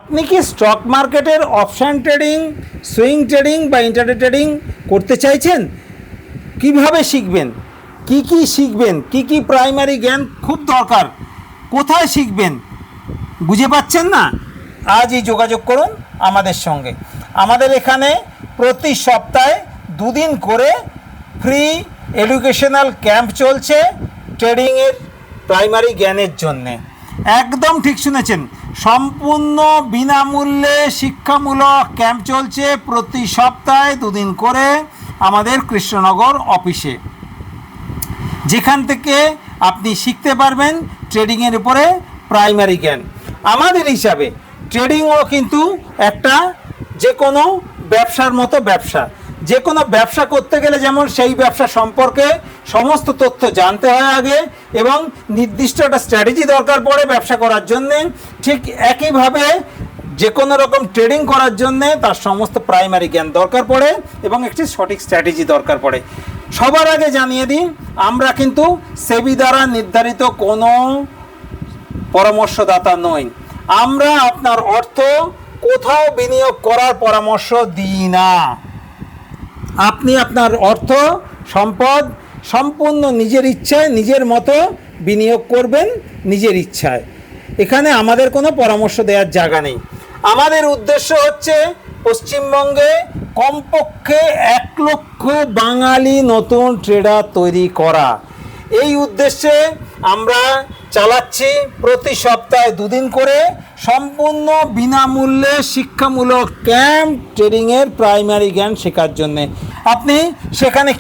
আপনি কি স্টক মার্কেটের অপশান ট্রেডিং, সুইং ট্রেডিং বা ইন্টারডে ট্রেডিং করতে চাইছেন? কিভাবে শিখবেন, কি শিখবেন, কি প্রাইমারি জ্ঞান খুব দরকার, কোথায় শিখবেন বুঝে পাচ্ছেন না? আজই যোগাযোগ করুন আমাদের সঙ্গে। আমাদের এখানে প্রতি সপ্তাহে 2 দিন করে ফ্রি এডুকেশনাল ক্যাম্প চলছে ট্রেডিংয়ের প্রাইমারি জ্ঞানের জন্যে। একদম ঠিক শুনেছেন, সম্পূর্ণ বিনামূল্যে শিক্ষামূলক ক্যাম্প চলছে প্রতি সপ্তাহে 2 দিন করে আমাদের কৃষ্ণনগর অফিসে, যেখান থেকে আপনি শিখতে পারবেন ট্রেডিংয়ের উপরে প্রাইমারি জ্ঞান। আমাদের হিসাবে ট্রেডিংও কিন্তু একটা যে কোনো ব্যবসার মতো ব্যবসা। যে কোনো ব্যবসা করতে গেলে যেমন সেই ব্যবসা সম্পর্কে সমস্ত তথ্য জানতে হয় আগে, এবং নির্দিষ্ট একটা স্ট্র্যাটেজি দরকার পড়ে ব্যবসা করার জন্যে, ঠিক একইভাবে যে কোনো রকম ট্রেডিং করার জন্যে তার সমস্ত প্রাইমারি জ্ঞান দরকার পড়ে এবং একটি সঠিক স্ট্র্যাটেজি দরকার পড়ে। সবার আগে জানিয়ে দিন, আমরা কিন্তু সেবি দ্বারা নির্ধারিত কোনো পরামর্শদাতা নই। আমরা আপনার অর্থ কোথাও বিনিয়োগ করার পরামর্শ দিই না। আপনি আপনার অর্থ সম্পদ সম্পূর্ণ নিজের ইচ্ছায় নিজের মতো বিনিয়োগ করবেন, নিজের ইচ্ছায়। এখানে আমাদের কোনো পরামর্শ দেওয়ার জায়গা নেই। আমাদের উদ্দেশ্য হচ্ছে পশ্চিমবঙ্গে কমপক্ষে 1 লক্ষ বাঙালি নতুন ট্রেডার তৈরি করা। এই উদ্দেশ্যে আমরা চালাচ্ছি প্রতি সপ্তাহে 2 দিন করে সম্পূর্ণ বিনামূল্যে শিক্ষামূলক ক্যাম্প ট্রেডিংয়ের প্রাইমারি জ্ঞান শেখার জন্যে। আপনি সেখানে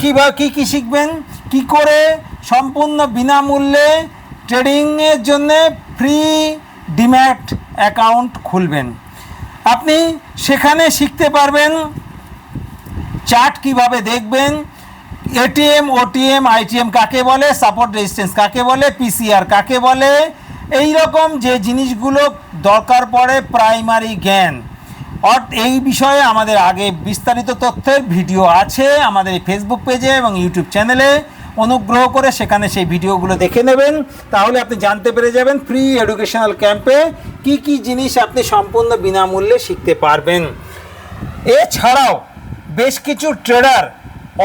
কী শিখবেন, কি করে সম্পূর্ণ বিনামূল্যে ট্রেডিংয়ের জন্যে ফ্রি ডিম্যাট অ্যাকাউন্ট খুলবেন। আপনি সেখানে শিখতে পারবেন চার্ট কিভাবে দেখবেন, এটিএম, ওটিএম, আইটিএম কাকে বলে, সাপোর্ট রেজিস্ট্যান্স কাকে বলে, পিসিআর কাকে বলে, এই রকম যে জিনিসগুলো দরকার পড়ে প্রাইমারি জ্ঞান। এই বিষয়ে আমাদের আগে বিস্তারিত তথ্যের ভিডিও আছে আমাদের ফেসবুক পেজে এবং ইউটিউব চ্যানেলে। অনুগ্রহ করে সেখানে সেই ভিডিওগুলো দেখে নেবেন, তাহলে আপনি জানতে পেরে যাবেন ফ্রি এডুকেশনাল ক্যাম্পে কি জিনিস আপনি সম্পূর্ণ বিনামূল্যে শিখতে পারবেন। এছাড়াও বেশ কিছু ট্রেডার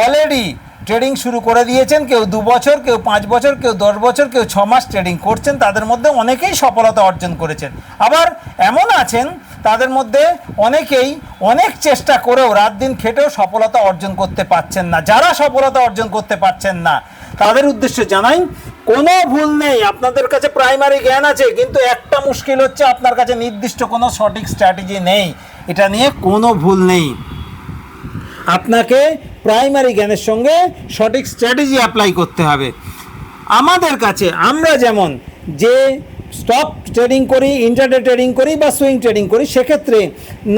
অলরেডি ট্রেডিং শুরু করে দিয়েছেন, কেউ 2 বছর, কেউ 5 বছর, কেউ 10 বছর, কেউ 6 মাস ট্রেডিং করছেন। তাদের মধ্যে অনেকেই সফলতা অর্জন করেছেন। আবার এমন আছেন তাদের মধ্যে অনেকেই অনেক চেষ্টা করেও রাত দিন খেটেও সফলতা অর্জন করতে পারছেন না। যারা সফলতা অর্জন করতে পারছেন না তাদের উদ্দেশ্যে জানাই, কোনো ভুল নেই। আপনাদের কাছে প্রাইমারি জ্ঞান আছে, কিন্তু একটা মুশকিল হচ্ছে আপনার কাছে নির্দিষ্ট কোনো সঠিক স্ট্র্যাটেজি নেই। এটা নিয়ে কোনো ভুল নেই। আপনাকে প্রাইমারি জ্ঞানের সঙ্গে সঠিক স্ট্র্যাটেজি অ্যাপ্লাই করতে হবে। আমাদের কাছে আমরা যেমন যে স্টক ট্রেডিং করি, ইন্টারডে ট্রেডিং করি বা সুইং ট্রেডিং করি, সেক্ষেত্রে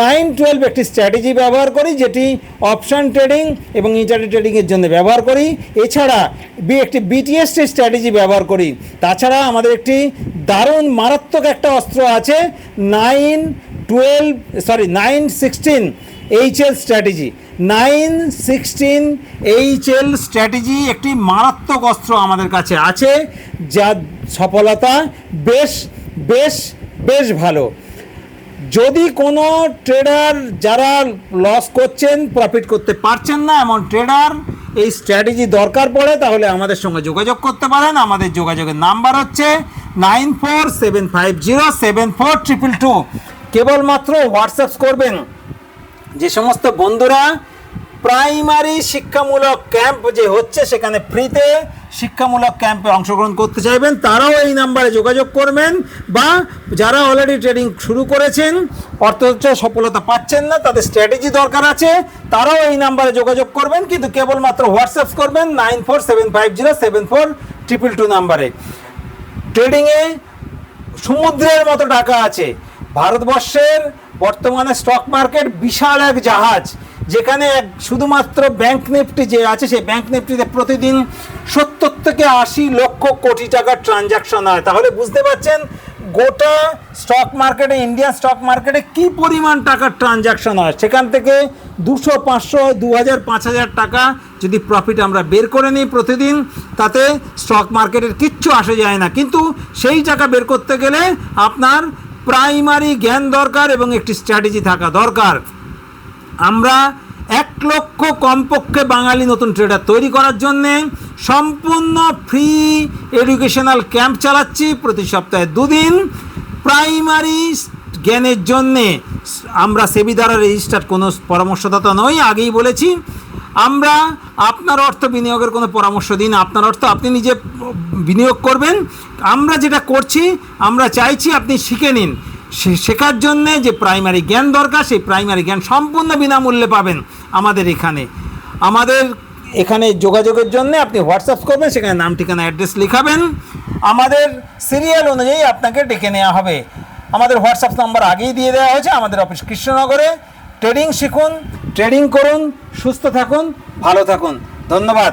9-12 একটি স্ট্র্যাটেজি ব্যবহার করি, যেটি অপশান ট্রেডিং এবং ইন্টারডে ট্রেডিংয়ের জন্য ব্যবহার করি। এছাড়া একটি বিটিএস স্ট্র্যাটেজি ব্যবহার করি। তাছাড়া আমাদের একটি দারুণ মারাত্মক একটা অস্ত্র আছে, 9-16 HL স্ট্র্যাটেজি। 9-16 HL স্ট্র্যাটেজি একটি মারাত্মক অস্ত্র আমাদের কাছে আছে, যার সফলতা বেশ ভালো। যদি কোনো ট্রেডার যারা লস করছেন, প্রফিট করতে পারছেন না, এমন ট্রেডার এই স্ট্র্যাটেজি দরকার পড়ে, তাহলে আমাদের সঙ্গে যোগাযোগ করতে পারেন। আমাদের যোগাযোগের নাম্বার হচ্ছে 9475074222। কেবলমাত্র হোয়াটসঅ্যাপ করবেন। যে সমস্ত বন্ধুরা প্রাইমারি শিক্ষামূলক ক্যাম্প যে হচ্ছে সেখানে ফ্রিতে শিক্ষামূলক ক্যাম্পে অংশগ্রহণ করতে চাইবেন, তারাও এই নাম্বারে যোগাযোগ করবেন। বা যারা অলরেডি ট্রেডিং শুরু করেছেন, অর্থ সফলতা পাচ্ছেন না, তাদের স্ট্র্যাটেজি দরকার আছে, তারাও এই নাম্বারে যোগাযোগ করবেন। কিন্তু কেবলমাত্র হোয়াটসঅ্যাপ করবেন 9475074222 নাম্বারে। ট্রেডিংয়ে সমুদ্রের মতো টাকা আছে। ভারতবর্ষের বর্তমানে স্টক মার্কেট বিশাল এক জাহাজ, যেখানে শুধুমাত্র ব্যাংক নিফটি যে আছে, সেই ব্যাংক নিফটিতে প্রতিদিন 70 থেকে 80 লক্ষ কোটি টাকার ট্রানজ্যাকশন হয়। তাহলে বুঝতে পারছেন গোটা স্টক মার্কেটে, ইন্ডিয়ান স্টক মার্কেটে কি পরিমাণ টাকার ট্রানজ্যাকশন হয়। সেখান থেকে 200, 500, 2000, 5000 টাকা যদি প্রফিট আমরা বের করে নিই প্রতিদিন, তাতে স্টক মার্কেটের কিচ্ছু আসে যায় না। কিন্তু সেই টাকা বের করতে গেলে আপনার প্রাইমারি জ্ঞান দরকার এবং একটি স্ট্র্যাটেজি থাকা দরকার। আমরা 1 লক্ষ কমপক্ষে বাঙালি নতুন ট্রেডার তৈরি করার জন্যে সম্পূর্ণ ফ্রি এডুকেশনাল ক্যাম্প চালাচ্ছি প্রতি সপ্তাহে 2 দিন। প্রাইমারি জ্ঞানের জন্যে আমরা সেবি দ্বারা রেজিস্টার্ড কোনো পরামর্শদাতা নই, আগেই বলেছি। আমরা আপনার অর্থ বিনিয়োগের কোনো পরামর্শ দিই না, আপনার অর্থ আপনি নিজে বিনিয়োগ করবেন। আমরা যেটা করছি, আমরা চাইছি আপনি শিখে নিন। শেখার জন্যে যে প্রাইমারি জ্ঞান দরকার, সেই প্রাইমারি জ্ঞান সম্পূর্ণ বিনামূল্যে পাবেন আমাদের এখানে যোগাযোগের জন্য আপনি হোয়াটসঅ্যাপ করবেন, সেখানে নাম ঠিকানা অ্যাড্রেস লিখাবেন, আমাদের সিরিয়াল অনুযায়ী আপনাকে ডেকে নেওয়া হবে। আমাদের হোয়াটসঅ্যাপ নাম্বার আগেই দিয়ে দেওয়া হয়েছে। আমাদের অফিস কৃষ্ণনগরে। ট্রেডিং শিখুন, ট্রেডিং করুন, সুস্থ থাকুন, ভালো থাকুন। ধন্যবাদ।